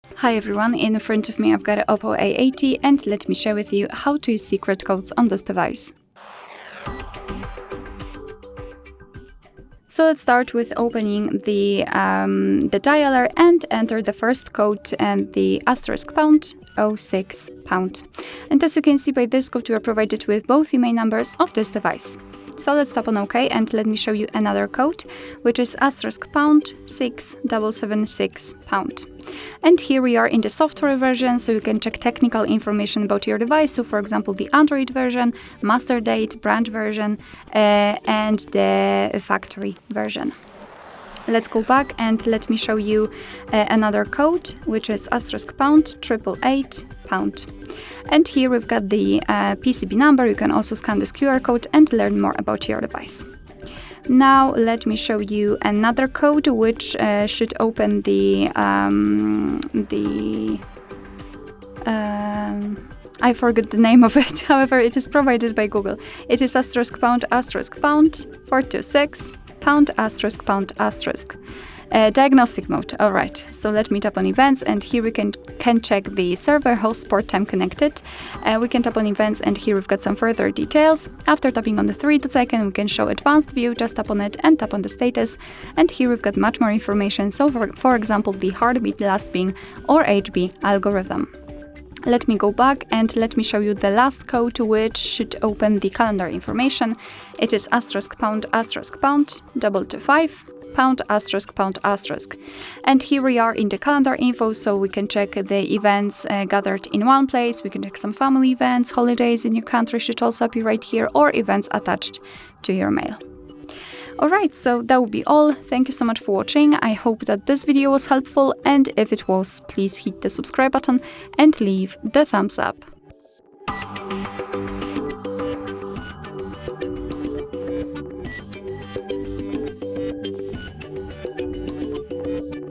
Hi everyone, in front of me I've got an OPPO A80 and let me share with you how to use secret codes on this device. So let's start with opening the dialer and enter the first code and the *##06#. And as you can see by this code, we are provided with both the main numbers of this device. So let's tap on OK and let me show you another code, which is *##6776#. And here we are in the software version, so you can check technical information about your device. So for example, the Android version, master date, brand version, and the factory version. Let's go back and let me show you another code, which is *##888#. And here we've got the PCB number. You can also scan this QR code and learn more about your device. Now let me show you another code which should open I forgot the name of it, however it is provided by Google. It is *##426##. Diagnostic mode. Alright, so let me tap on events and here we can check the server host port time connected. We can tap on events and here we've got some further details. After tapping on the 3 dots icon, we can show advanced view. Just tap on it and tap on the status. And here we've got much more information. So for example, the heartbeat, last being, or HB algorithm. Let me go back and let me show you the last code, which should open the calendar information. It is *##225##. And here we are in the calendar info, so we can check the events gathered in one place. We can check some family events, holidays in your country should also be right here, or events attached to your mail. Alright, so that would be all. Thank you so much for watching. I hope that this video was helpful, and if it was, please hit the subscribe button and leave the thumbs up.